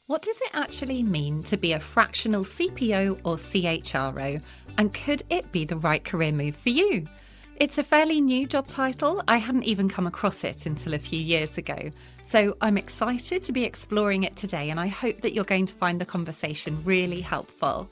What does it actually mean to be a fractional CPO or CHRO? And could it be the right career move for you? It's a fairly new job title. I hadn't even come across it until a few years ago. So I'm excited to be exploring it today, and I hope that you're going to find the conversation really helpful.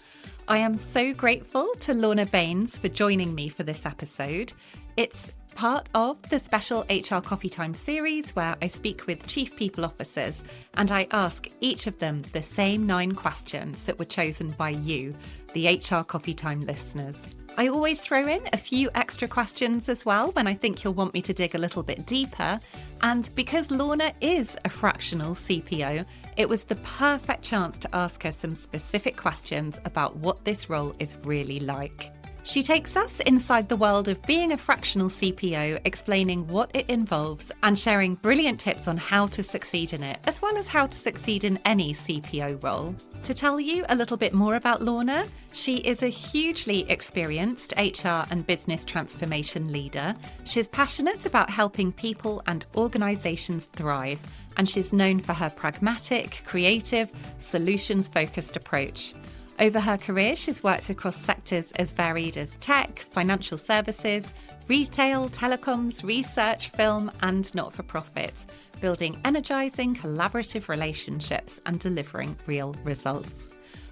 I am so grateful to Lorna Bains for joining me for this episode. It's part of the special HR Coffee Time series where I speak with Chief People Officers and I ask each of them the same 9 questions that were chosen by you, the HR Coffee Time listeners. I always throw in a few extra questions as well when I think you'll want me to dig a little bit deeper. And because Lorna is a fractional CPO, it was the perfect chance to ask her some specific questions about what this role is really like. She takes us inside the world of being a fractional CPO, explaining what it involves and sharing brilliant tips on how to succeed in it, as well as how to succeed in any CPO role. To tell you a little bit more about Lorna, she is a hugely experienced HR and business transformation leader. She's passionate about helping people and organisations thrive, and she's known for her pragmatic, creative, solutions-focused approach. Over her career, she's worked across sectors as varied as tech, financial services, retail, telecoms, research, film, and not-for-profits, building energising, collaborative relationships and delivering real results.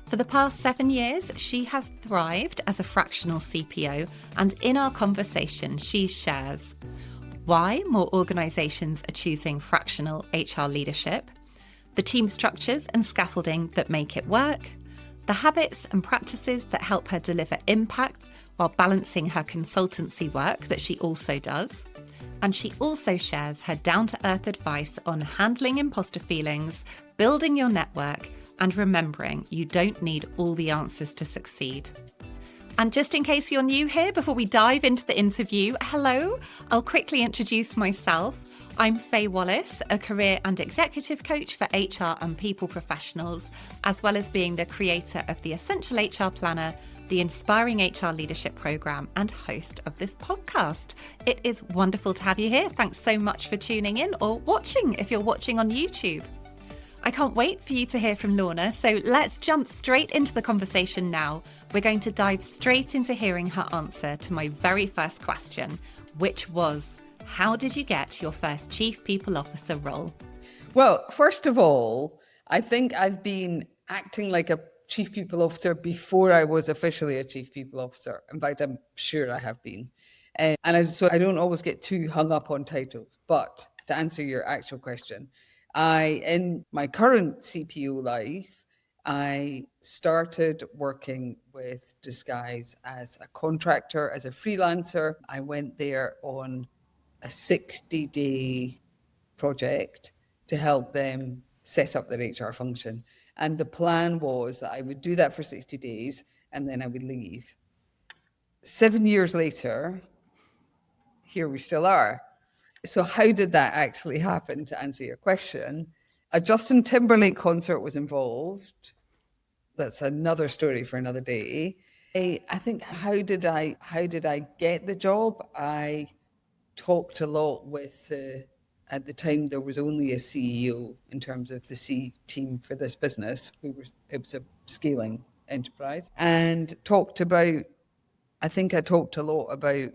For the past 7 years, she has thrived as a fractional CPO, and in our conversation, she shares why more organisations are choosing fractional HR leadership, the team structures and scaffolding that make it work, the habits and practices that help her deliver impact while balancing her consultancy work that she also does. And she also shares her down-to-earth advice on handling imposter feelings, building your network, and remembering you don't need all the answers to succeed. And just in case you're new here, before we dive into the interview, hello, I'll quickly introduce myself. I'm Faye Wallace, a career and executive coach for HR and people professionals, as well as being the creator of the Essential HR Planner, the Inspiring HR Leadership Programme, and host of this podcast. It is wonderful to have you here. Thanks so much for tuning in or watching if you're watching on YouTube. I can't wait for you to hear from Lorna, so let's jump straight into the conversation now. We're going to dive straight into hearing her answer to my very first question, which was, how did you get your first Chief People Officer role? Well, first of all, I think I've been acting like a Chief People Officer before I was officially a Chief People Officer. In fact, I'm sure I have been. So I don't always get too hung up on titles. But to answer your actual question, in my current CPO life, I started working with Disguise as a contractor, as a freelancer. I went there on a 60-day project to help them set up their HR function. And the plan was that I would do that for 60 days and then I would leave. 7 years later, here we still are. So how did that actually happen, to answer your question? A Justin Timberlake concert was involved. That's another story for another day. I think how did I get the job? I talked a lot with at the time there was only a CEO in terms of the C team for this business. It was a scaling enterprise, and I think I talked a lot about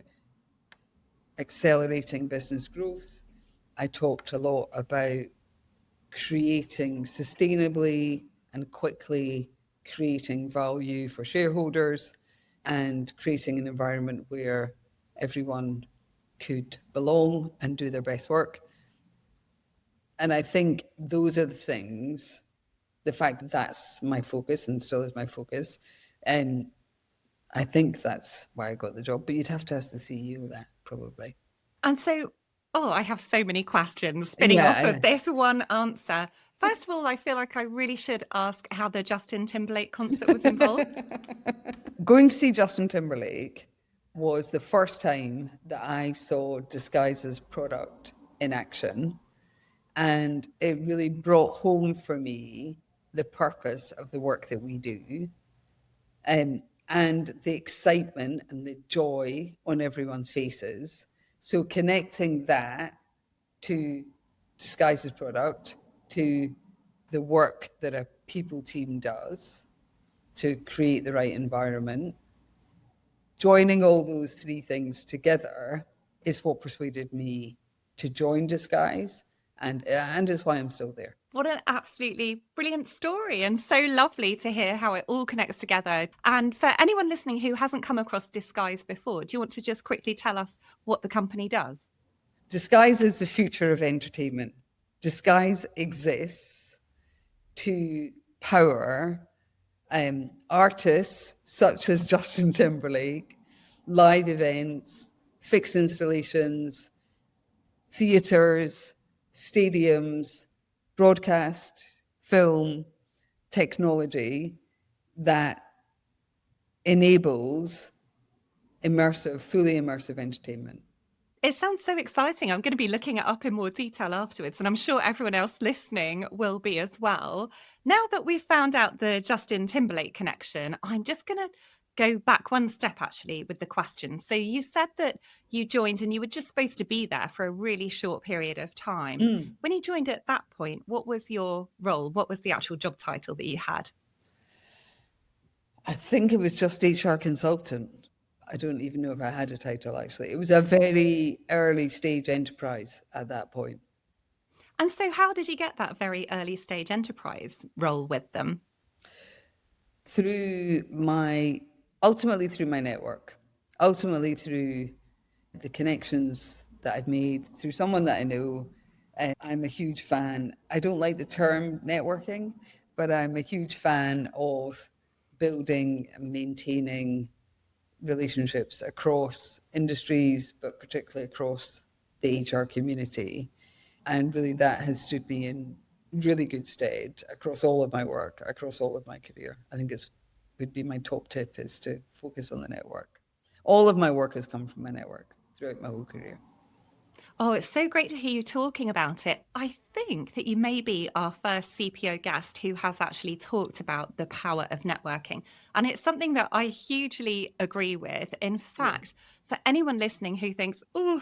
accelerating business growth. I talked a lot about creating sustainably and quickly creating value for shareholders and creating an environment where everyone could belong and do their best work. And I think those are the things, the fact that that's my focus and still is my focus. And I think that's why I got the job. But you'd have to ask the CEO that, probably. And so, I have so many questions spinning off of this one answer. First of all, I feel like I really should ask how the Justin Timberlake concert was involved. Going to see Justin Timberlake was the first time that I saw Disguise's product in action. And it really brought home for me the purpose of the work that we do, and the excitement and the joy on everyone's faces. So connecting that to Disguise's product, to the work that a people team does to create the right environment, joining all those three things together is what persuaded me to join Disguise, and is why I'm still there. What an absolutely brilliant story, and so lovely to hear how it all connects together. And for anyone listening who hasn't come across Disguise before, do you want to just quickly tell us what the company does? Disguise is the future of entertainment. Disguise exists to power artists such as Justin Timberlake, live events, fixed installations, theatres, stadiums, broadcast, film, technology that enables fully immersive entertainment. It sounds so exciting. I'm going to be looking it up in more detail afterwards, and I'm sure everyone else listening will be as well. Now that we've found out the Justin Timberlake connection, I'm just going to go back one step actually with the question. So you said that you joined and you were just supposed to be there for a really short period of time. When you joined at that point, what was your role? What was the actual job title that you had? I think it was just HR consultant. I don't even know if I had a title, actually. It was a very early stage enterprise at that point. And so how did you get that very early stage enterprise role with them? Ultimately through my network, ultimately through the connections that I've made, through someone that I know. I'm a huge fan. I don't like the term networking, but I'm a huge fan of building and maintaining relationships across industries, but particularly across the HR community. And really that has stood me in really good stead across all of my work, across all of my career. I think would be my top tip, is to focus on the network. All of my work has come from my network throughout my whole career. Oh, it's so great to hear you talking about it. I think that you may be our first CPO guest who has actually talked about the power of networking. And it's something that I hugely agree with. In fact, for anyone listening who thinks, oh,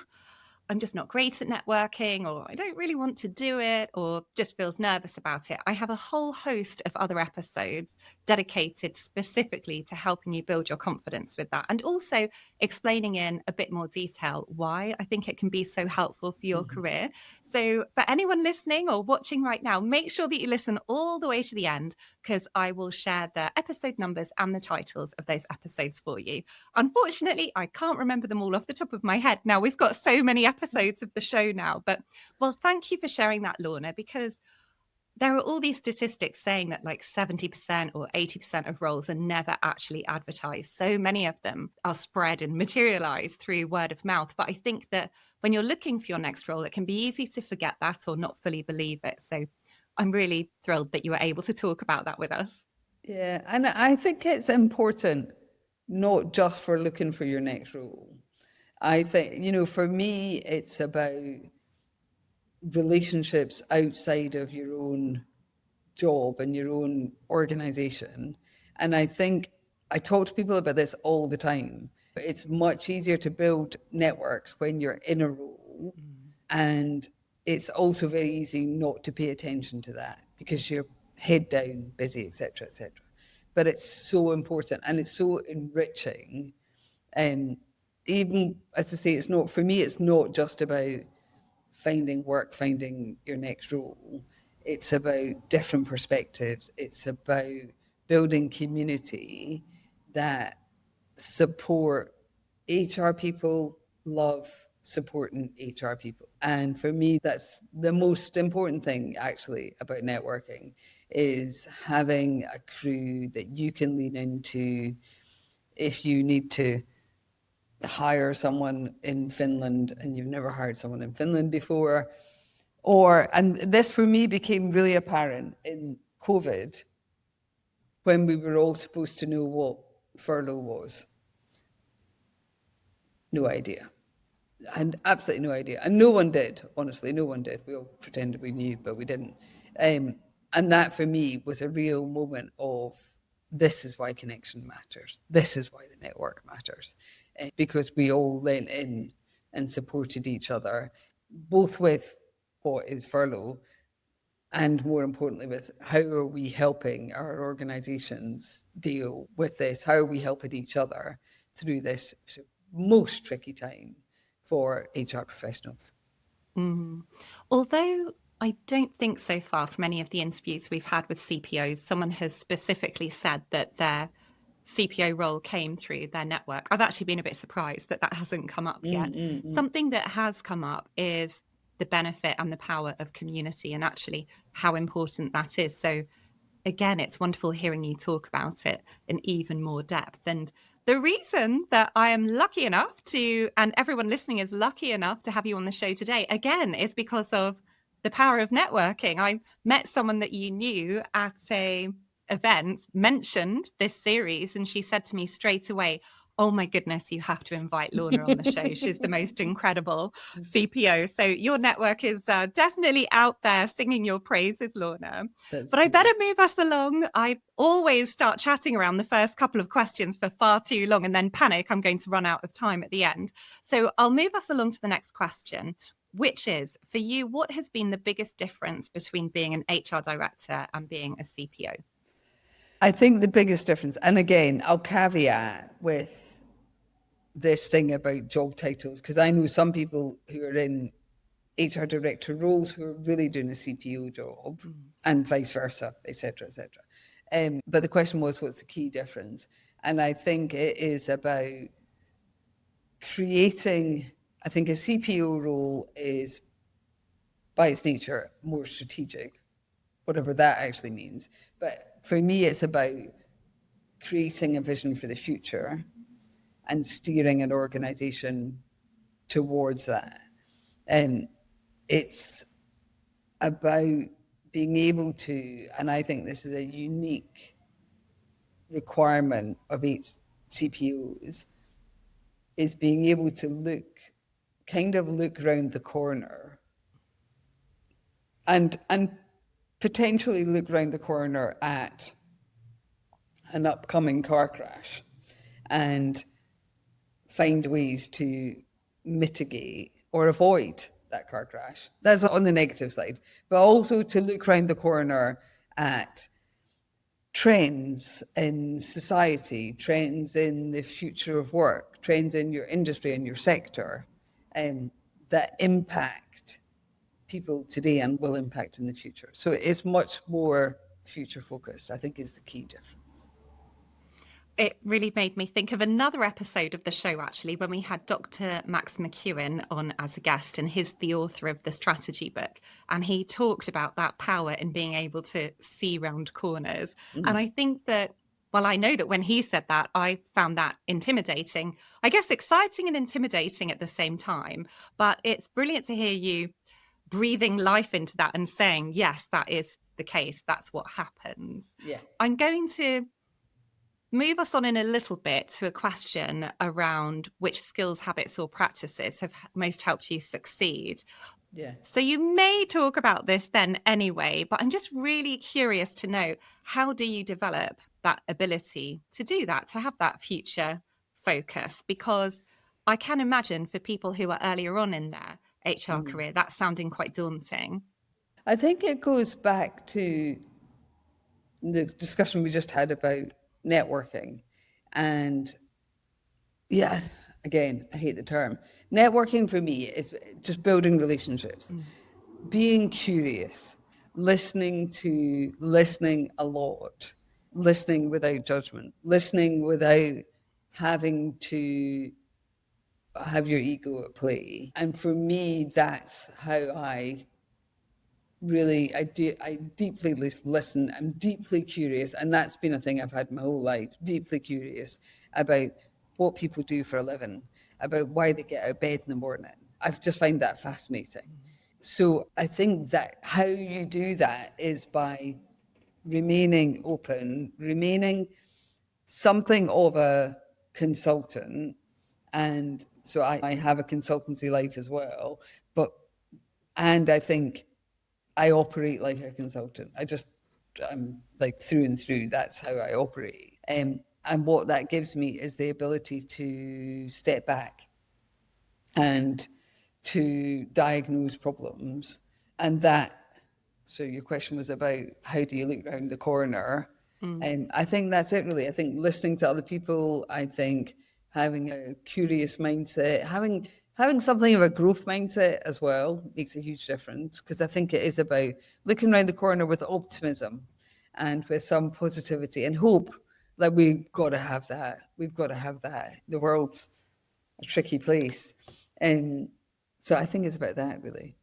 I'm just not great at networking, or I don't really want to do it, or just feels nervous about it, I have a whole host of other episodes dedicated specifically to helping you build your confidence with that, and also explaining in a bit more detail why I think it can be so helpful for your career. So for anyone listening or watching right now, make sure that you listen all the way to the end, because I will share the episode numbers and the titles of those episodes for you. Unfortunately, I can't remember them all off the top of my head. Now, we've got so many episodes of the show now, but well, thank you for sharing that, Lorna, because there are all these statistics saying that like 70% or 80% of roles are never actually advertised. So many of them are spread and materialized through word of mouth. But I think that when you're looking for your next role, it can be easy to forget that or not fully believe it. So I'm really thrilled that you were able to talk about that with us. Yeah, and I think it's important, not just for looking for your next role. I think, for me, it's about relationships outside of your own job and your own organization. And I think I talk to people about this all the time. It's much easier to build networks when you're in a role. And it's also very easy not to pay attention to that because you're head down, busy, etc., etc. But it's so important and it's so enriching. And even as I say, for me, it's not just about finding work, finding your next role. It's about different perspectives. It's about building community that support HR people, love supporting HR people. And for me, that's the most important thing actually about networking, is having a crew that you can lean into if you need to hire someone in Finland and you've never hired someone in Finland before. And this for me became really apparent in COVID, when we were all supposed to know what furlough was. No idea. I had absolutely no idea. And no one did, honestly, no one did. We all pretended we knew, but we didn't. And that for me was a real moment of, this is why connection matters. This is why the network matters. Because we all leant in and supported each other, both with what is furlough and more importantly, with how are we helping our organizations deal with this? How are we helping each other through this most tricky time for HR professionals? Although I don't think so far from any of the interviews we've had with CPOs, someone has specifically said that their CPO role came through their network. I've actually been a bit surprised that that hasn't come up yet. Something that has come up is the benefit and the power of community and actually how important that is. So again, it's wonderful hearing you talk about it in even more depth. And the reason that I am lucky enough to, and everyone listening is lucky enough to have you on the show today, again, is because of the power of networking. I met someone that you knew at a event, mentioned this series, and she said to me straight away, "Oh my goodness, you have to invite Lorna on the show. She's the most incredible CPO." So your network is definitely out there singing your praises, Lorna. That's But I great. better move us along. I always start chatting around the first couple of questions for far too long and then panic I'm going to run out of time at the end. So I'll move us along to the next question, which is, for you, what has been the biggest difference between being an HR director and being a CPO? I think the biggest difference, and again, I'll caveat with this thing about job titles, because I know some people who are in HR director roles who are really doing a CPO job and vice versa, etc., etc. But the question was, what's the key difference? And I think it is about creating, I think a CPO role is by its nature more strategic, whatever that actually means. But for me, it's about creating a vision for the future and steering an organization towards that. And it's about being able to, and I think this is a unique requirement of each CPOs, is being able to look around the corner and potentially look around the corner at an upcoming car crash and find ways to mitigate or avoid that car crash. That's on the negative side, but also to look around the corner at trends in society, trends in the future of work, trends in your industry and your sector, that impact people today and will impact in the future. So it's much more future focused, I think, is the key difference. It really made me think of another episode of the show, actually, when we had Dr. Max McEwen on as a guest, and he's the author of the strategy book. And he talked about that power in being able to see round corners. And I think that, well, I know that when he said that, I found that intimidating, I guess exciting and intimidating at the same time. But it's brilliant to hear you breathing life into that and saying, yes, that is the case. That's what happens. Yeah. I'm going to move us on in a little bit to a question around which skills, habits, or practices have most helped you succeed. Yeah. So you may talk about this then anyway, but I'm just really curious to know, how do you develop that ability to do that, to have that future focus? Because I can imagine for people who are earlier on in their HR career, that's sounding quite daunting. I think it goes back to the discussion we just had about networking. And yeah, again, I hate the term. Networking for me is just building relationships, being curious, listening a lot, listening without judgment, listening without having to have your ego at play. And for me, that's how I really, I deeply listen. I'm deeply curious, and that's been a thing I've had my whole life. Deeply curious about what people do for a living, about why they get out of bed in the morning. I've just find that fascinating. So I think that how you do that is by remaining open, remaining something of a consultant. And so I have a consultancy life as well, and I think I operate like a consultant. I'm like through and through. That's how I operate. And what that gives me is the ability to step back and to diagnose problems. And that So your question was about how do you look around the corner? Mm. I think that's it really. I think listening to other people, I think having a curious mindset, having something of a growth mindset as well makes a huge difference, because I think it is about looking around the corner with optimism and with some positivity and hope. Like we've got to have that. We've got to have that. The world's a tricky place. And so I think it's about that really.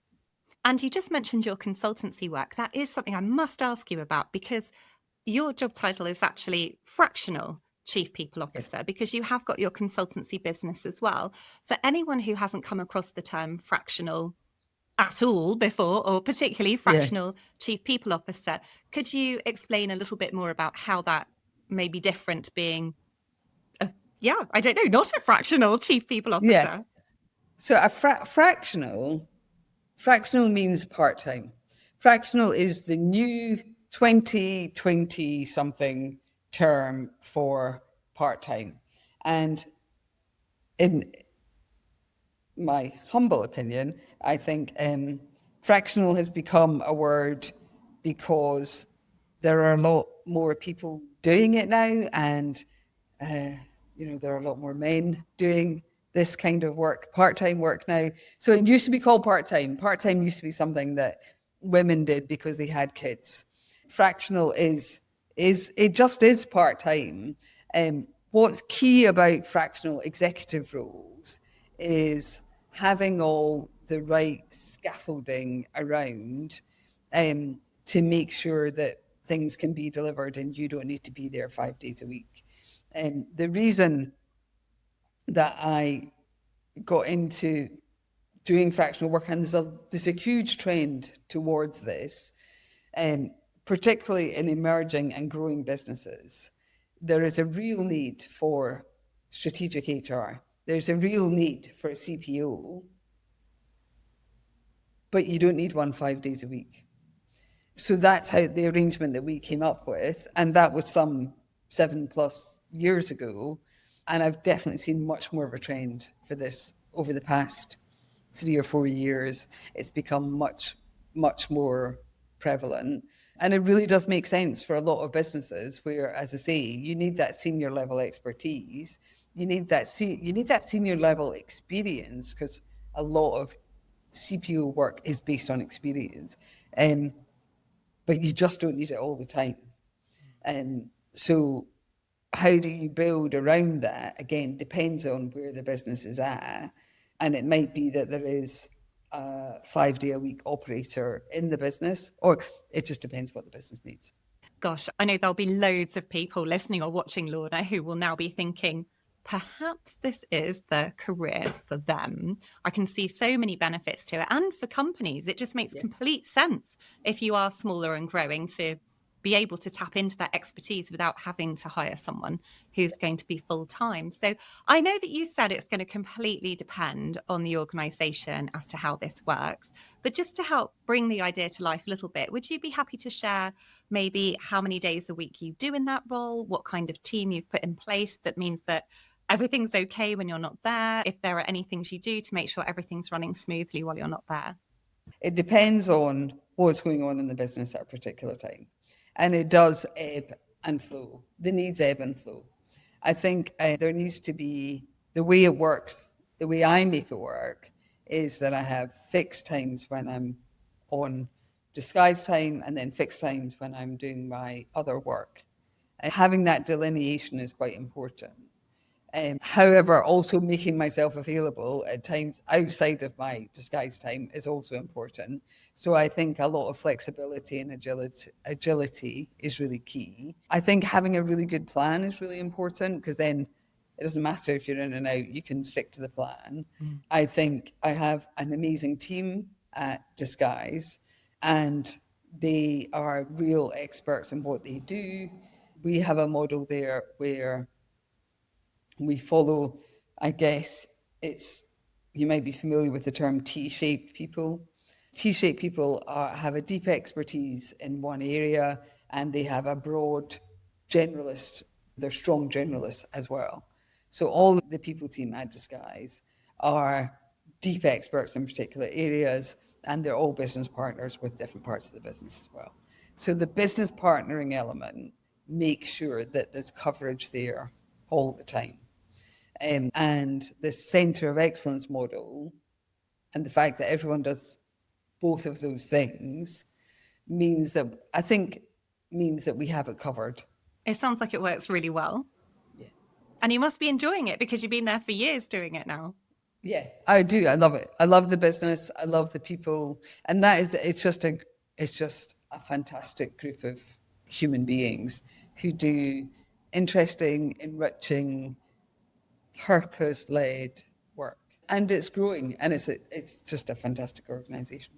And you just mentioned your consultancy work. That is something I must ask you about, because your job title is actually fractional Chief People Yes. Officer, because you have got your consultancy business as well. For anyone who hasn't come across the term fractional at all before, or particularly Yeah. fractional Chief People Officer, could you explain a little bit more about how that may be different being, yeah, I don't know, not a fractional Chief People Yeah. Officer? So a fractional means part-time. Fractional is the new 2020 something term for part-time. And in my humble opinion, I think fractional has become a word because there are a lot more people doing it now, and uh, there are a lot more men doing this kind of work, part-time work now. So it used to be called part-time. Part-time used to be something that women did because they had kids. Fractional is it just is part-time. What's key about fractional executive roles is having all the right scaffolding around to make sure that things can be delivered and you don't need to be there 5 days a week. And the reason that I got into doing fractional work, and there's a huge trend towards this, um, particularly in emerging and growing businesses. There is a real need for strategic HR. There's a real need for a CPO, but you don't need one 5 days a week. So that's how the arrangement that we came up with, and that was some 7+ years ago. And I've definitely seen much more of a trend for this over the past 3 or 4 years. It's become much, much more prevalent. And it really does make sense for a lot of businesses where, as I say, you need that senior level expertise. You need that senior level experience, because a lot of CPO work is based on experience. But you just don't need it all the time. And so how do you build around that? Again, depends on where the business is at. And it might be that there is a 5 day a week operator in the business, or it just depends what the business needs. Gosh, I know there'll be loads of people listening or watching Lorna who will now be thinking, perhaps this is the career for them. I can see so many benefits to it. And for companies, it just makes Yeah. complete sense if you are smaller and growing to be able to tap into that expertise without having to hire someone who's going to be full time. So I know that you said it's going to completely depend on the organization as to how this works. But just to help bring the idea to life a little bit, would you be happy to share maybe how many days a week you do in that role, what kind of team you've put in place that means that everything's okay when you're not there, if there are any things you do to make sure everything's running smoothly while you're not there? It depends on what's going on in the business at a particular time. And it does ebb and flow. The needs ebb and flow. I think there needs to be, the way it works, the way I make it work is that I have fixed times when I'm on disguise time, and then fixed times when I'm doing my other work. And having that delineation is quite important. However, also making myself available at times outside of my disguise time is also important. So I think a lot of flexibility and agility is really key. I think having a really good plan is really important, because then it doesn't matter if you're in and out, you can stick to the plan. I think I have an amazing team at Disguise, and they are real experts in what they do. We have a model there where we follow, I guess it's, you might be familiar with the term T-shaped people. T-shaped people have a deep expertise in one area, and they have a broad generalist, they're strong generalists as well. So all the people team at Disguise are deep experts in particular areas, And they're all business partners with different parts of the business as well. So the business partnering element makes sure that there's coverage there all the time. And the center of excellence model and the fact that everyone does both of those things means that we have it covered. It sounds like it works really well. Yeah. And you must be enjoying it because you've been there for years doing it now. Yeah, I do. I love it. I love the business. I love the people. And it's just a fantastic group of human beings who do interesting, enriching, purpose-led work. And it's growing, and it's just a fantastic organization.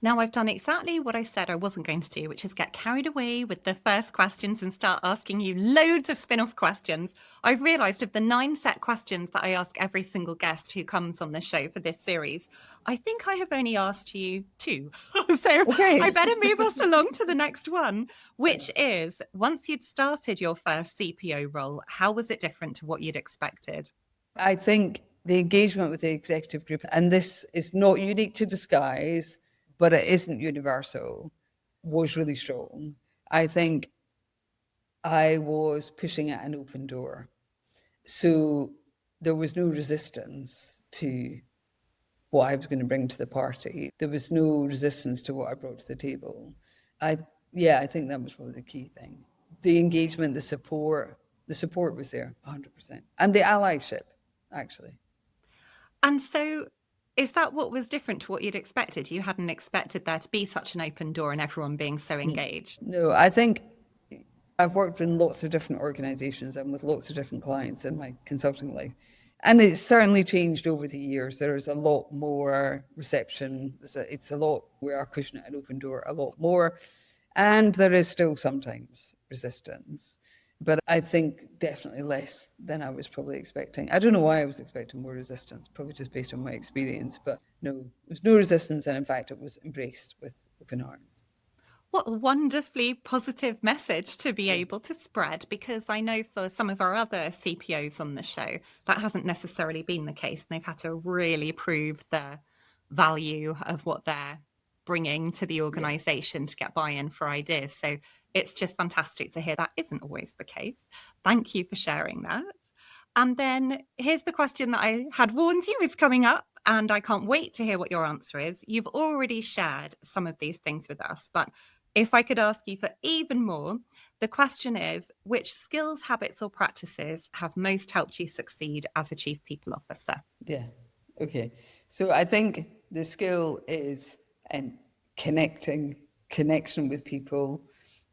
Now I've done exactly what I said I wasn't going to do, which is get carried away with the first questions and start asking you loads of spin-off questions. I've realised of the 9 set questions that I ask every single guest who comes on the show for this series, I think I have only asked you 2. So Okay. I better move us along to the next one, which is, once you'd started your first CPO role, how was it different to what you'd expected? I think the engagement with the executive group, and this is not unique to Disguise, but it isn't universal, was really strong. I think I was pushing at an open door. So there was no resistance to what I was going to bring to the party. There was no resistance to what I brought to the table. I think that was probably the key thing. The engagement, the support was there 100%. And the allyship, actually. And so, is that what was different to what you'd expected? You hadn't expected there to be such an open door and everyone being so engaged. No, I think I've worked in lots of different organizations and with lots of different clients in my consulting life. And it's certainly changed over the years. There is a lot more reception. It's a lot, we are pushing at an open door a lot more. And there is still sometimes resistance. But I think definitely less than I was probably expecting. I don't know why I was expecting more resistance, probably just based on my experience. But no, there was no resistance. And in fact, it was embraced with open arms. What a wonderfully positive message to be able to spread, because I know for some of our other CPOs on the show, that hasn't necessarily been the case. They've had to really prove the value of what they're bringing to the organisation to get buy-in for ideas. So it's just fantastic to hear that isn't always the case. Thank you for sharing that. And then here's the question that I had warned you is coming up, and I can't wait to hear what your answer is. You've already shared some of these things with us, but if I could ask you for even more, the question is, which skills, habits, or practices have most helped you succeed as a Chief People Officer? Yeah. Okay. So I think the skill is connection with people,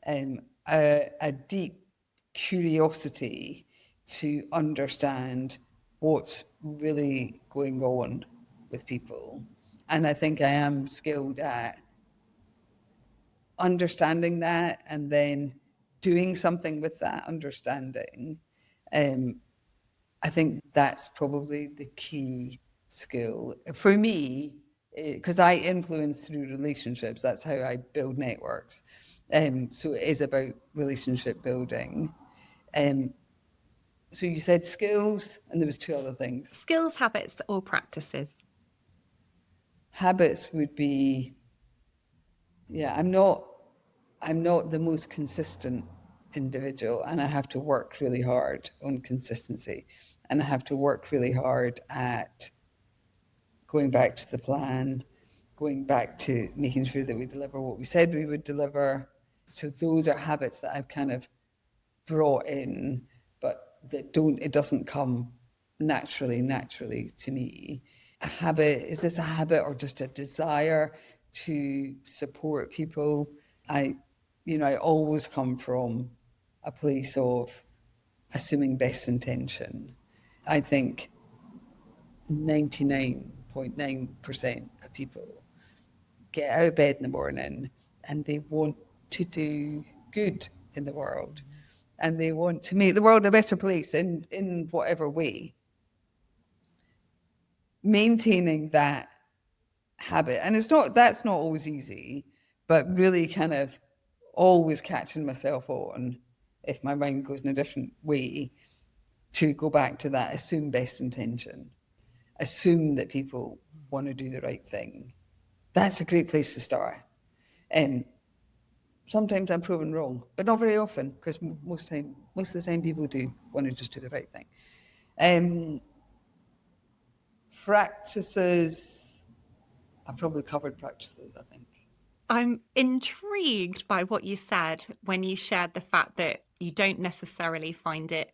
a deep curiosity to understand what's really going on with people. And I think I am skilled at understanding that and then doing something with that understanding. I think that's probably the key skill for me, because I influence through relationships. That's how I build networks. So it is about relationship building. So you said skills, and there was 2 other things. Skills, habits, or practices? Habits would be, I'm not the most consistent individual, and I have to work really hard on consistency, and I have to work really hard at going back to the plan, going back to making sure that we deliver what we said we would deliver. So those are habits that I've kind of brought in, but it doesn't come naturally to me. A habit, is this a habit or just a desire to support people? I always come from a place of assuming best intention. I think 99.9% of people get out of bed in the morning and they want to do good in the world, and they want to make the world a better place in whatever way. Maintaining that habit, and that's not always easy, but really kind of always catching myself on, if my mind goes in a different way, to go back to that, assume best intention, assume that people want to do the right thing, That's a great place to start. And sometimes I'm proven wrong, but not very often, because most of the time people do want to just do the right thing. Practices, I've probably covered practices, I think. I'm intrigued by what you said when you shared the fact that you don't necessarily find it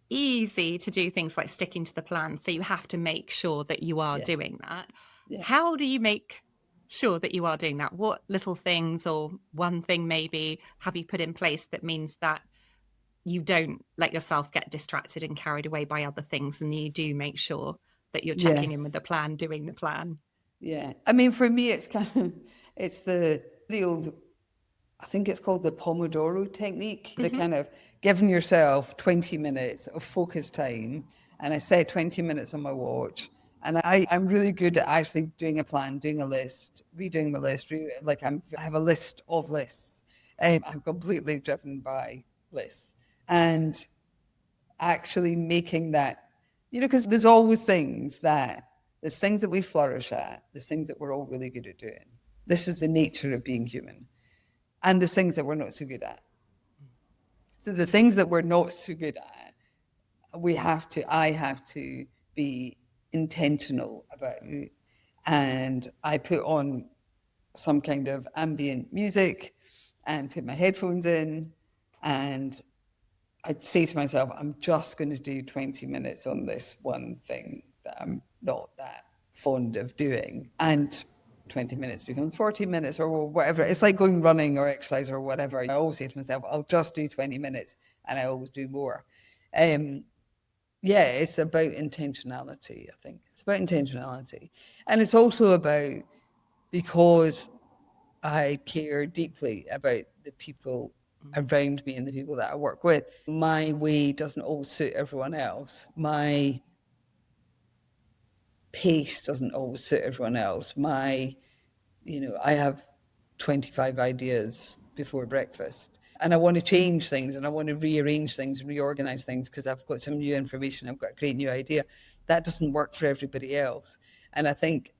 easy to do things like sticking to the plan. So you have to make sure that you are Yeah. doing that. Yeah. How do you make sure that you are doing that? What little things or one thing maybe have you put in place that means that you don't let yourself get distracted and carried away by other things and you do make sure that you're Yeah. checking in with the plan, doing the plan? Yeah. I mean, for me, it's kind of, it's the old, I think it's called the Pomodoro technique, the kind of giving yourself 20 minutes of focus time. And I set 20 minutes on my watch. And I'm really good at actually doing a plan, doing a list, redoing the list. I have a list of lists. I'm completely driven by lists. And actually making that, because there's things that we flourish at, there's things that we're all really good at doing. This is the nature of being human. And there's things that we're not so good at. So the things that we're not so good at, I have to be intentional about. And I put on some kind of ambient music and put my headphones in, and I'd say to myself, I'm just going to do 20 minutes on this one thing that I'm not that fond of doing. And 20 minutes becomes 40 minutes or whatever. It's like going running or exercise or whatever. I always say to myself, I'll just do 20 minutes, and I always do more. Yeah, it's about intentionality, I think. It's about intentionality. And it's also about, because I care deeply about the people around me and the people that I work with. My way doesn't always suit everyone else. My pace doesn't always suit everyone else. I have 25 ideas before breakfast, and I want to change things, and I want to rearrange things and reorganize things because I've got some new information. I've got a great new idea. That doesn't work for everybody else. And I think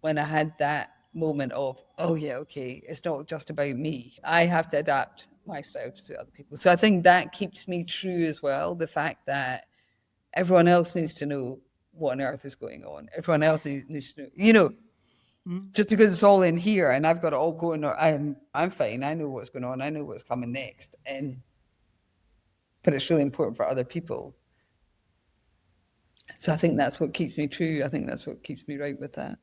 when I had that moment of, oh yeah, okay, it's not just about me. I have to adapt my style to other people. So I think that keeps me true as well. The fact that everyone else needs to know what on earth is going on. Everyone else needs to know, just because it's all in here and I've got it all going on, I'm fine. I know what's going on. I know what's coming next. But it's really important for other people. So I think that's what keeps me true. I think that's what keeps me right with that.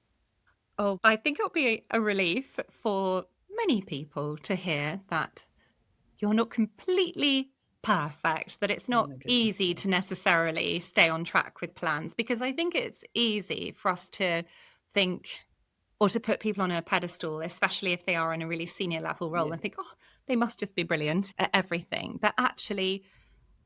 Oh, I think it'll be a relief for many people to hear that you're not completely perfect, that it's Oh not my goodness. easy to necessarily stay on track with plans, because I think it's easy for us to think or to put people on a pedestal, especially if they are in a really senior level role, Yeah. and think, oh, they must just be brilliant at everything. But actually,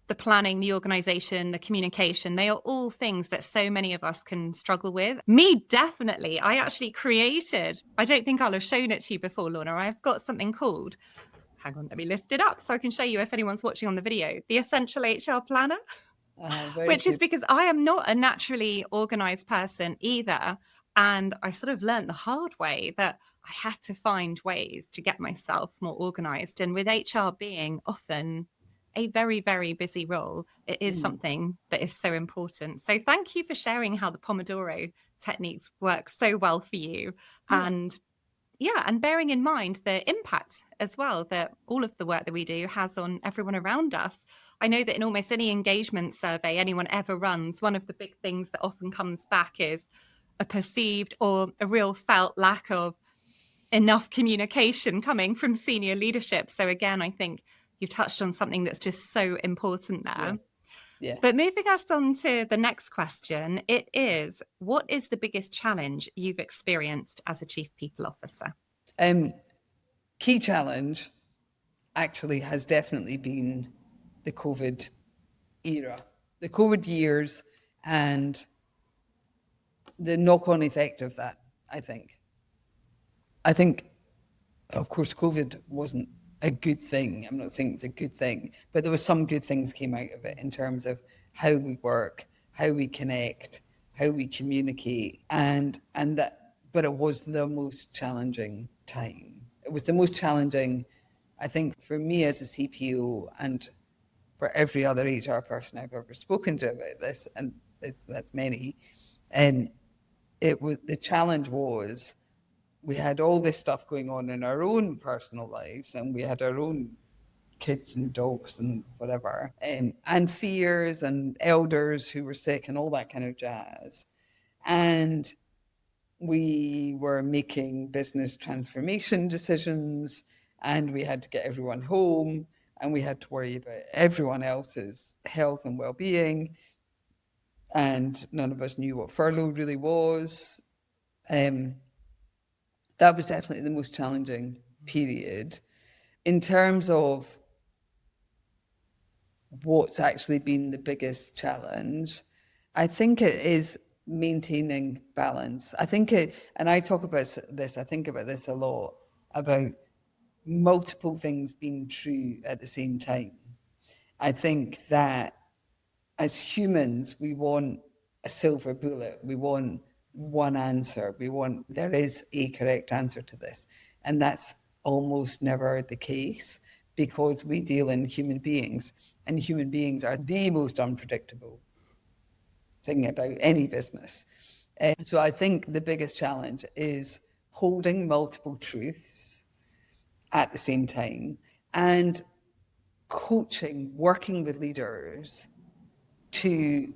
the planning, the organization, the communication, they are all things that so many of us can struggle with. Me, definitely. I actually created, I don't think I'll have shown it to you before, Lorna. I've got something called, hang on, let me lift it up so I can show you if anyone's watching on the video, the Essential HR Planner, Very which is good. because I am not a naturally organized person either. And I sort of learned the hard way that I had to find ways to get myself more organized. And with HR being often a very, very busy role, it is something that is so important. So thank you for sharing how the Pomodoro techniques work so well for you. Yeah. And yeah, and bearing in mind the impact as well that all of the work that we do has on everyone around us. I know that in almost any engagement survey anyone ever runs, one of the big things that often comes back is a perceived or a real felt lack of enough communication coming from senior leadership. So again, I think you touched on something that's just so important Yeah. there. Yeah. But moving us on to the next question, it is, what is the biggest challenge you've experienced as a Chief People Officer? Key challenge actually has definitely been the COVID era, the COVID years, and the knock-on effect of that. I think. I think, of course, COVID wasn't a good thing. I'm not saying it's a good thing, but there were some good things came out of it in terms of how we work, how we connect, how we communicate, and but it was the most challenging time. It was the most challenging, I think, for me as a CPO and for every other HR person I've ever spoken to about this, and that's many. And the challenge was we had all this stuff going on in our own personal lives, and we had our own kids and dogs and whatever, and fears and elders who were sick and all that kind of jazz. And we were making business transformation decisions, and we had to get everyone home, and we had to worry about everyone else's health and well-being, and none of us knew what furlough really was. That was definitely the most challenging period. In terms of what's actually been the biggest challenge, I think it is maintaining balance. I think and I talk about this, I think about this a lot, about multiple things being true at the same time. I think that as humans, we want a silver bullet. We want one answer. There is a correct answer to this. And that's almost never the case because we deal in human beings, and human beings are the most unpredictable thing about any business. So I think the biggest challenge is holding multiple truths at the same time and coaching, working with leaders to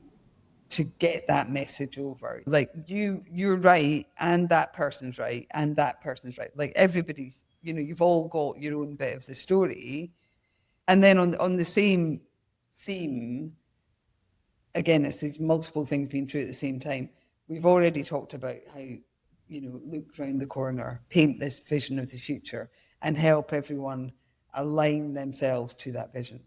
get that message over. Like you're right, and that person's right, and that person's right. Like everybody's, you've all got your own bit of the story. And then on the same theme, again, it's these multiple things being true at the same time. We've already talked about how, look round the corner, paint this vision of the future, and help everyone align themselves to that vision.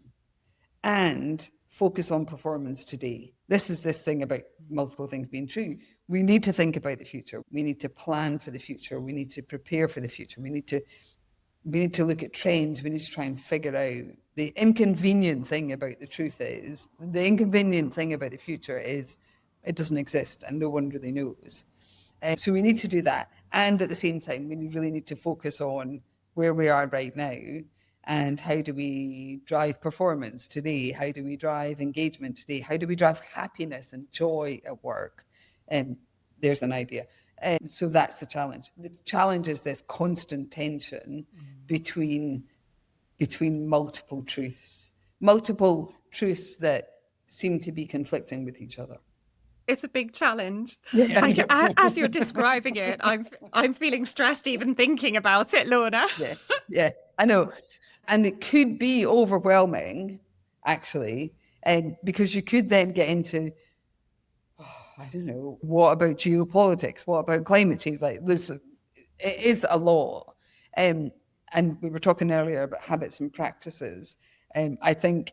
And focus on performance today. This is this thing about multiple things being true. We need to think about the future. We need to plan for the future. We need to prepare for the future. We need to look at trends. We need to try and figure out the inconvenient thing about the future is it doesn't exist and no one really knows. So we need to do that. And at the same time, we really need to focus on where we are right now and how do we drive performance today? How do we drive engagement today? How do we drive happiness and joy at work? There's an idea. So that's the challenge. The challenge is this constant tension between multiple truths that seem to be conflicting with each other. It's a big challenge. Yeah. As you're describing it, I'm feeling stressed even thinking about it, Lorna. Yeah, I know. And it could be overwhelming, actually, because you could then get into, I don't know, what about geopolitics? What about climate change? Like, listen, it is a lot. And we were talking earlier about habits and practices. I think,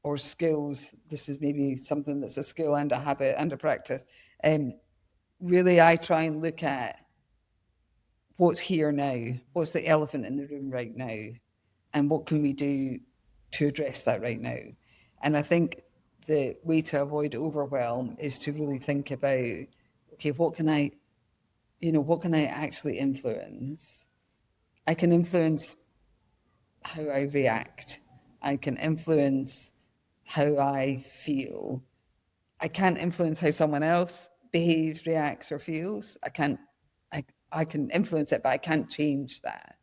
or skills, this is maybe something that's a skill and a habit and a practice. Really, I try and look at what's here now, what's the elephant in the room right now, and what can we do to address that right now. And I think the way to avoid overwhelm is to really think about, okay, what can I actually influence? I can influence how I react. I can influence how I feel. I can't influence how someone else behaves, reacts, or feels. I can influence it, but I can't change that.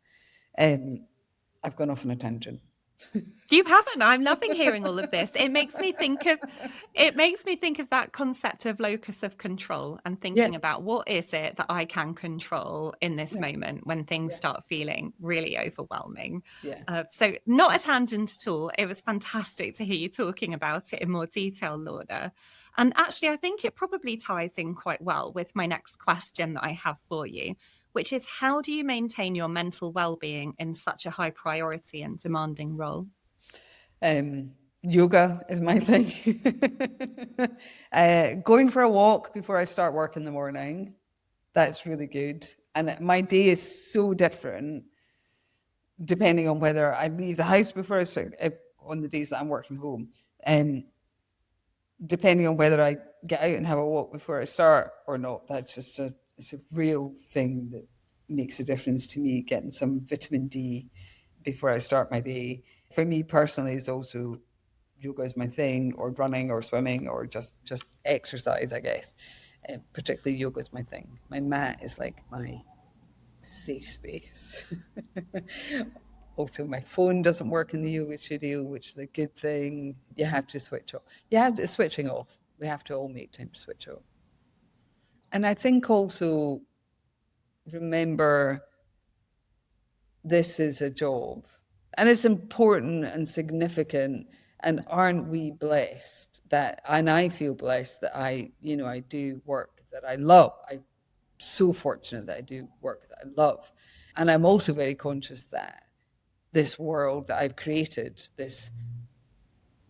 I've gone off on a tangent. You haven't. I'm loving hearing all of this. It makes me think of that concept of locus of control and thinking about what is it that I can control in this moment when things start feeling really overwhelming. So not a tangent at all. It was fantastic to hear you talking about it in more detail, Lorna. And actually, I think it probably ties in quite well with my next question that I have for you, which is how do you maintain your mental well-being in such a high priority and demanding role? Yoga is my thing. Going for a walk before I start work in the morning, that's really good. And my day is so different depending on whether I leave the house before I start, on the days that I'm working from home, and depending on whether I get out and have a walk before I start or not. That's just It's a real thing that makes a difference to me, getting some vitamin D before I start my day. For me personally, it's also yoga is my thing, or running or swimming, or just exercise, I guess. Particularly yoga is my thing. My mat is like my safe space. Also, my phone doesn't work in the yoga studio, which is a good thing. You have to switch off. You have to switching off. We have to all make time to switch off. And I think also remember this is a job and it's important and significant. And aren't we blessed that, and I feel blessed that I do work that I love. I'm so fortunate that I do work that I love. And I'm also very conscious that this world that I've created, this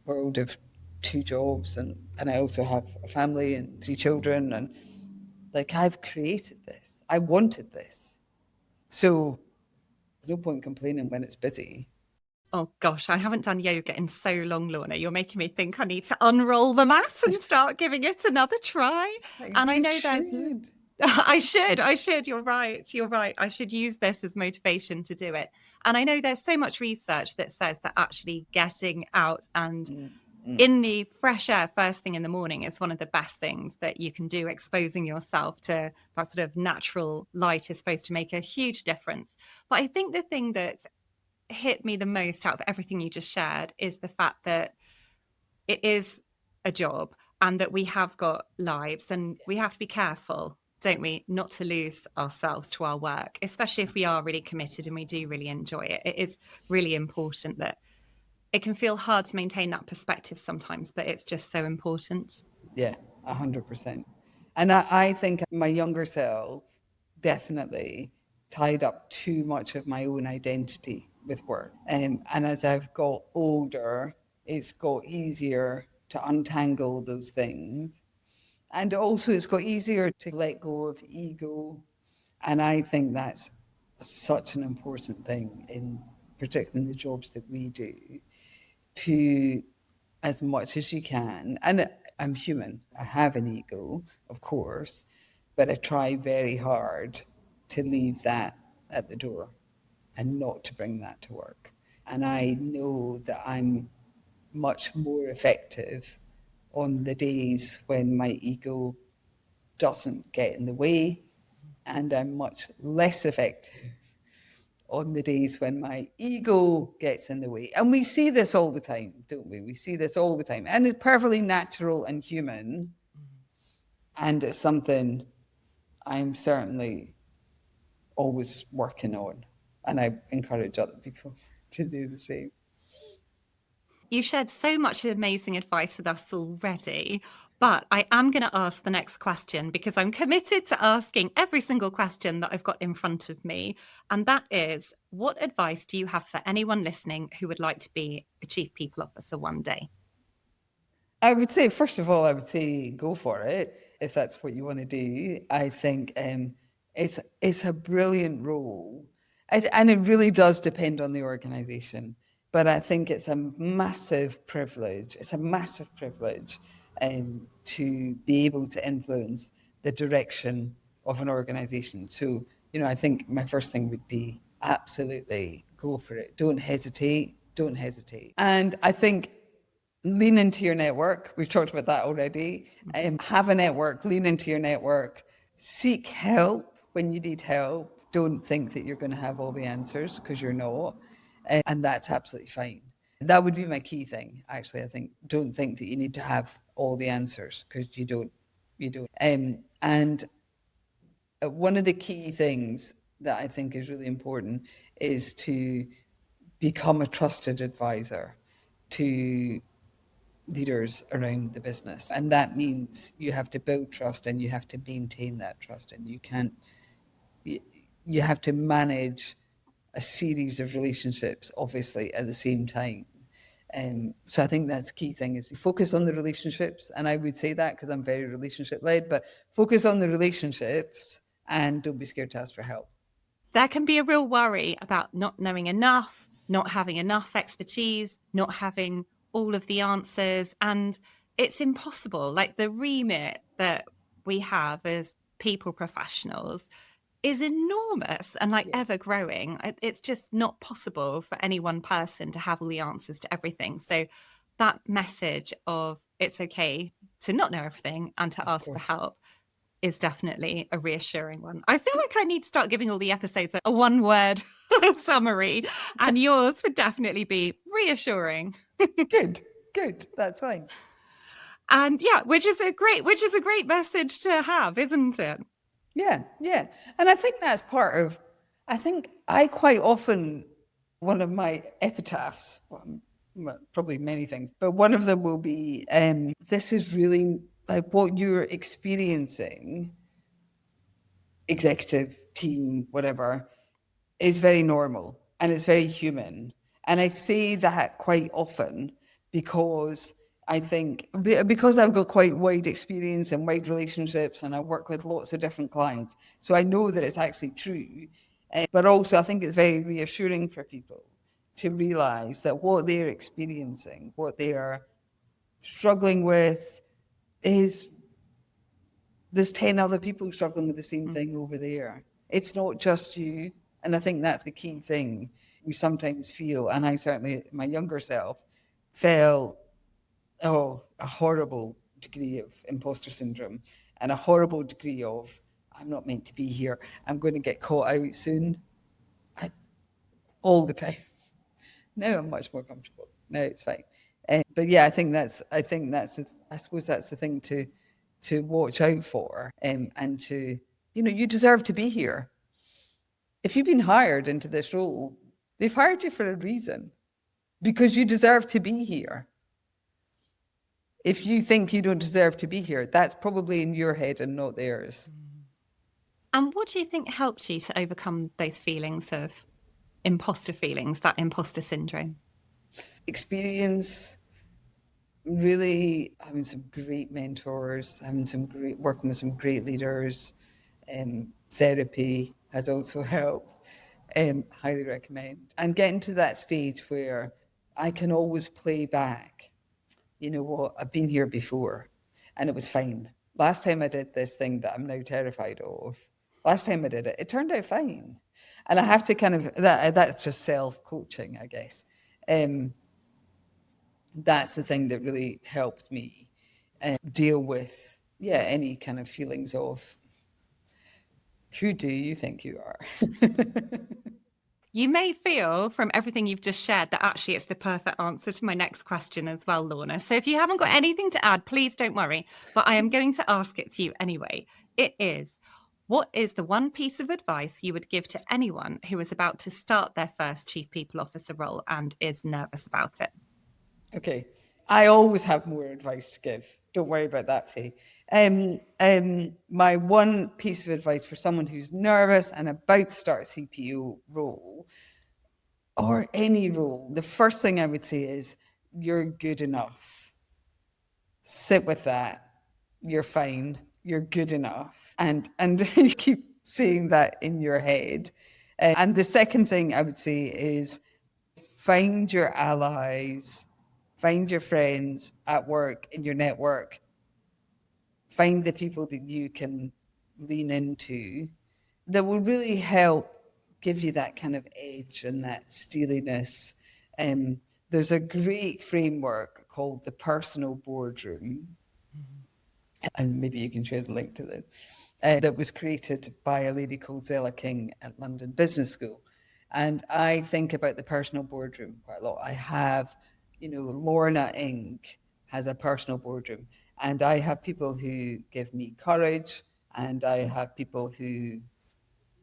world of two jobs, and I also have a family and three children, and like I've created this. I wanted this. So there's no point complaining when it's busy. Oh gosh, I haven't done yoga in so long, Lorna. You're making me think I need to unroll the mat and start giving it another try. And I You know there's should. I should. You're right. You're right. I should use this as motivation to do it. And I know there's so much research that says that actually getting out and in the fresh air first thing in the morning is one of the best things that you can do. Exposing yourself to that sort of natural light is supposed to make a huge difference. But I think the thing that hit me the most out of everything you just shared is the fact that it is a job and that we have got lives and we have to be careful, don't we, not to lose ourselves to our work, especially if we are really committed and we do really enjoy it. It is really important that it can feel hard to maintain that perspective sometimes, but it's just so important. Yeah, 100%. And I think my younger self definitely tied up too much of my own identity with work. And as I've got older, it's got easier to untangle those things. And also, it's got easier to let go of ego. And I think that's such an important thing, particularly in the jobs that we do, to, as much as you can. And I'm human. I have an ego, of course, but I try very hard to leave that at the door and not to bring that to work. And I know that I'm much more effective on the days when my ego doesn't get in the way, and I'm much less effective on the days when my ego gets in the way. And we see this all the time, don't we? We see this all the time. And it's perfectly natural and human. And it's something I'm certainly always working on. And I encourage other people to do the same. You shared so much amazing advice with us already, but I am going to ask the next question because I'm committed to asking every single question that I've got in front of me. And that is, what advice do you have for anyone listening who would like to be a chief people officer one day? I would say, first of all, I would say go for it if that's what you want to do. I think it's a brilliant role, and it really does depend on the organisation. But I think it's a massive privilege. It's a massive privilege to be able to influence the direction of an organisation. So, I think my first thing would be absolutely go for it. Don't hesitate. Don't hesitate. And I think lean into your network. We've talked about that already. Have a network, lean into your network, seek help when you need help. Don't think that you're going to have all the answers because you're not. And that's absolutely fine. That would be my key thing, actually. I think don't think that you need to have all the answers because you don't. You don't. And one of the key things that I think is really important is to become a trusted advisor to leaders around the business. And that means you have to build trust and you have to maintain that trust. And you have to manage a series of relationships, obviously, at the same time. So I think that's the key thing is focus on the relationships. And I would say that because I'm very relationship led, but focus on the relationships and don't be scared to ask for help. There can be a real worry about not knowing enough, not having enough expertise, not having all of the answers. And it's impossible. Like the remit that we have as people professionals is enormous and like ever growing. It's just not possible for any one person to have all the answers to everything. So that message of it's okay to not know everything and to Of ask for course. help is definitely a reassuring one. I feel like I need to start giving all the episodes a one word summary, and yours would definitely be reassuring. Good, good. That's fine. And yeah, which is a great message to have, isn't it? Yeah, yeah. And I think that's part of, I think I quite often, one of my epitaphs, well, probably many things, but one of them will be, this is really like what you're experiencing, executive team, whatever, is very normal and it's very human. And I say that quite often because I think, because I've got quite wide experience and wide relationships and I work with lots of different clients. So I know that it's actually true. But also, I think it's very reassuring for people to realize that what they're experiencing, what they are struggling with, is there's 10 other people struggling with the same thing over there. It's not just you. And I think that's the key thing we sometimes feel. And I certainly, my younger self, felt, a horrible degree of imposter syndrome and a horrible degree of, I'm not meant to be here. I'm going to get caught out soon. I, all the time. Now I'm much more comfortable. No, it's fine. But yeah, I suppose that's the thing to watch out for, and to, you deserve to be here. If you've been hired into this role, they've hired you for a reason because you deserve to be here. If you think you don't deserve to be here, that's probably in your head and not theirs. And what do you think helped you to overcome those feelings of imposter feelings, that imposter syndrome? Experience, really having some great mentors, working with some great leaders. Therapy has also helped. Highly recommend. And getting to that stage where I can always play back, you know what, I've been here before and it was fine. Last time I did this thing that I'm now terrified of, last time I did it, it turned out fine. And I have to kind of, that's just self-coaching, I guess. That's the thing that really helps me deal with, any kind of feelings of, who do you think you are? You may feel from everything you've just shared that actually it's the perfect answer to my next question as well, Lorna. So if you haven't got anything to add, please don't worry. But I am going to ask it to you anyway. It is, what is the one piece of advice you would give to anyone who is about to start their first Chief People Officer role and is nervous about it? Okay. I always have more advice to give. Don't worry about that, Faye. My one piece of advice for someone who's nervous and about to start a CPO role or any role, the first thing I would say is you're good enough. Sit with that. You're fine. You're good enough. And you keep saying that in your head. And the second thing I would say is find your allies, find your friends at work, in your network, find the people that you can lean into that will really help give you that kind of edge and that steeliness. There's a great framework called the personal boardroom, and maybe you can share the link to this, that was created by a lady called Zella King at London Business School. And I think about the personal boardroom quite a lot. I have, Lorna Inc. has a personal boardroom, and I have people who give me courage, and I have people who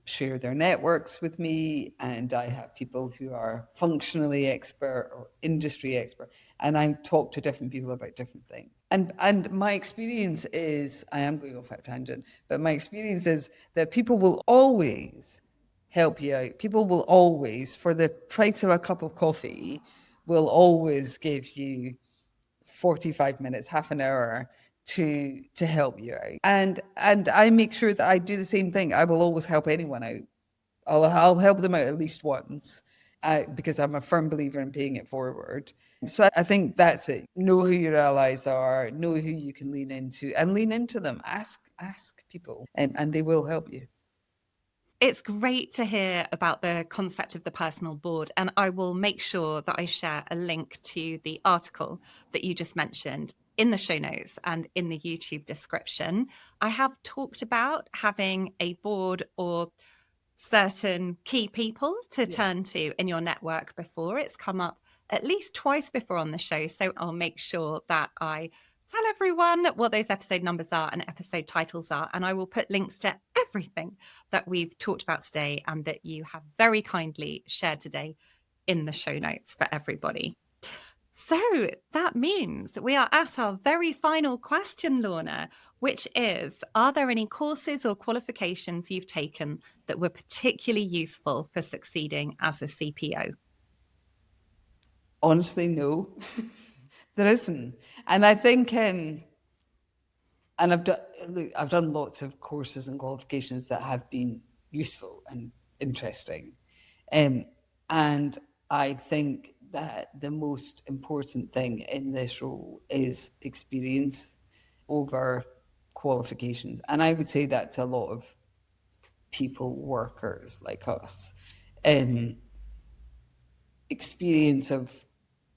share their networks with me, and I have people who are functionally expert or industry expert, and I talk to different people about different things. And my experience is, I am going off at a tangent, but my experience is that people will always help you out. People will always, for the price of a cup of coffee, will always give you 45 minutes, half an hour to help you out. And I make sure that I do the same thing. I will always help anyone out. I'll help them out at least once, because I'm a firm believer in paying it forward. So I think that's it. Know who your allies are, know who you can lean into, and lean into them. ask people, and they will help you. It's great to hear about the concept of the personal board, and I will make sure that I share a link to the article that you just mentioned in the show notes and in the YouTube description. I have talked about having a board or certain key people to turn to in your network before. It's come up at least twice before on the show, so I'll make sure that I tell everyone what those episode numbers are and episode titles are, and I will put links to everything that we've talked about today and that you have very kindly shared today in the show notes for everybody. So that means we are at our very final question, Lorna, which is, are there any courses or qualifications you've taken that were particularly useful for succeeding as a CPO? Honestly, no, there isn't. And I think, and I've done lots of courses and qualifications that have been useful and interesting. And I think that the most important thing in this role is experience over qualifications. And I would say that to a lot of people, workers like us. Experience of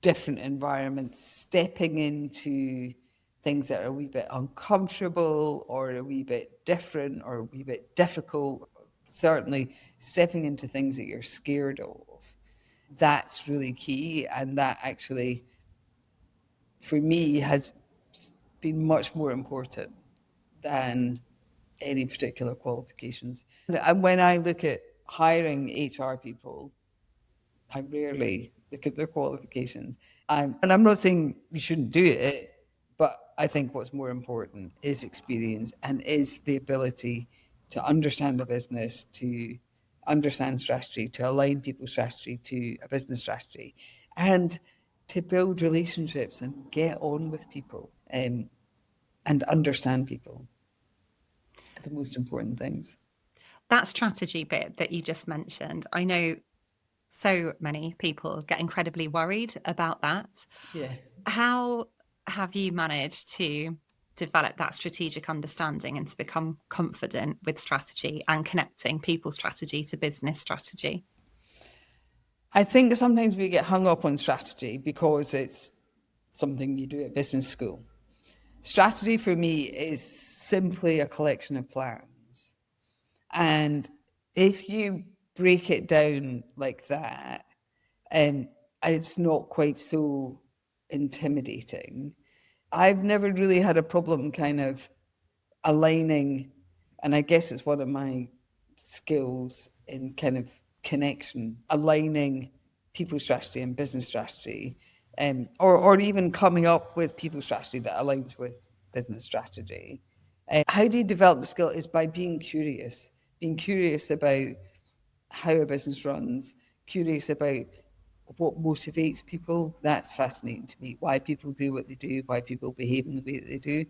different environments, stepping into things that are a wee bit uncomfortable or a wee bit different or a wee bit difficult, certainly stepping into things that you're scared of. That's really key. And that actually, for me, has been much more important than any particular qualifications. And when I look at hiring HR people, I rarely look at their qualifications. And I'm not saying you shouldn't do it, but I think what's more important is experience and is the ability to understand a business, to understand strategy, to align people's strategy to a business strategy, and to build relationships and get on with people and understand people are the most important things. That strategy bit that you just mentioned, I know so many people get incredibly worried about that. Yeah. How have you managed to develop that strategic understanding and to become confident with strategy and connecting people's strategy to business strategy? I think sometimes we get hung up on strategy because it's something you do at business school. Strategy for me is simply a collection of plans. And if you break it down like that, it's not quite so intimidating. I've never really had a problem kind of aligning, and I guess it's one of my skills in kind of connection, aligning people strategy and business strategy, or even coming up with people strategy that aligns with business strategy. How do you develop the skill is by being curious about how a business runs, curious about what motivates people. That's fascinating to me, why people do what they do, why people behave in the way that they do.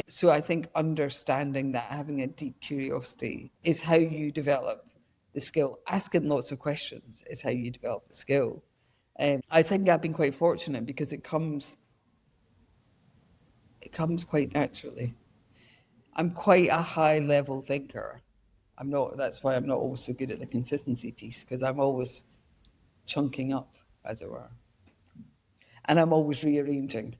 So I think understanding that, having a deep curiosity is how you develop the skill. Asking lots of questions is how you develop the skill. I think I've been quite fortunate because it comes quite naturally. I'm quite a high level thinker. That's why I'm not always so good at the consistency piece, because I'm always chunking up, as it were. And I'm always rearranging.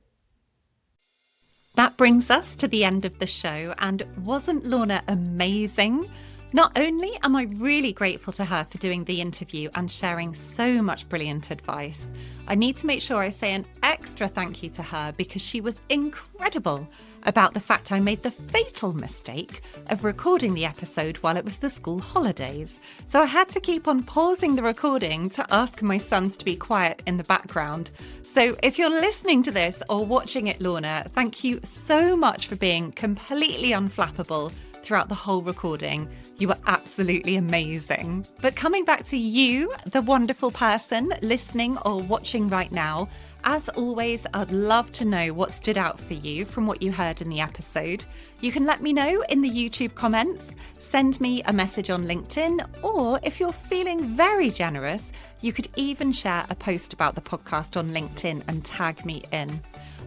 That brings us to the end of the show, and wasn't Lorna amazing? Not only am I really grateful to her for doing the interview and sharing so much brilliant advice, I need to make sure I say an extra thank you to her because she was incredible about the fact I made the fatal mistake of recording the episode while it was the school holidays. So I had to keep on pausing the recording to ask my sons to be quiet in the background. So if you're listening to this or watching it, Lorna, thank you so much for being completely unflappable throughout the whole recording. You were absolutely amazing. But coming back to you, the wonderful person listening or watching right now, as always, I'd love to know what stood out for you from what you heard in the episode. You can let me know in the YouTube comments, send me a message on LinkedIn, or if you're feeling very generous, you could even share a post about the podcast on LinkedIn and tag me in.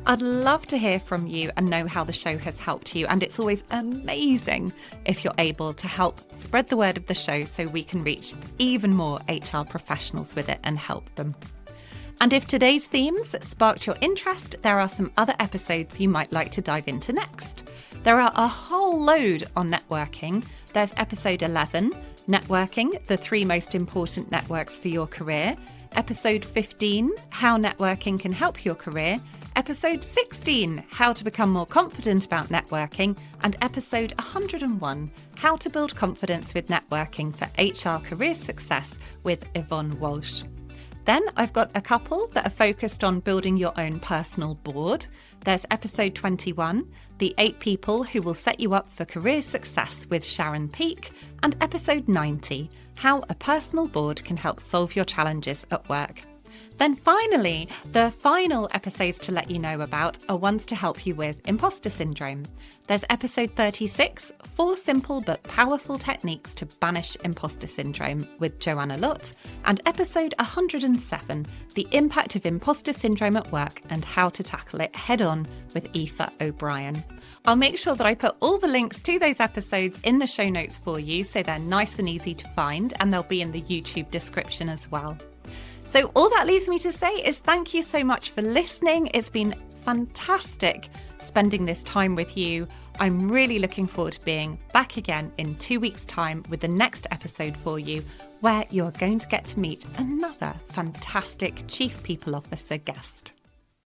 I'd love to hear from you and know how the show has helped you. And it's always amazing if you're able to help spread the word of the show so we can reach even more HR professionals with it and help them. And if today's themes sparked your interest, there are some other episodes you might like to dive into next. There are a whole load on networking. There's episode 11, Networking, the 3 most important networks for your career. Episode 15, How networking can help your career. Episode 16, How to become more confident about networking. And episode 101, How to build confidence with networking for HR career success with Yvonne Walsh. Then I've got a couple that are focused on building your own personal board. There's episode 21, The 8 People Who Will Set You Up for Career Success with Sharon Peake, and episode 90, How a Personal Board Can Help Solve Your Challenges at Work. Then finally, the final episodes to let you know about are ones to help you with imposter syndrome. There's episode 36, 4 simple but powerful techniques to banish imposter syndrome with Joanna Lott, and episode 107, the impact of imposter syndrome at work and how to tackle it head on with Aoife O'Brien. I'll make sure that I put all the links to those episodes in the show notes for you so they're nice and easy to find, and they'll be in the YouTube description as well. So all that leaves me to say is thank you so much for listening. It's been fantastic spending this time with you. I'm really looking forward to being back again in 2 weeks' time with the next episode for you, where you're going to get to meet another fantastic Chief People Officer guest.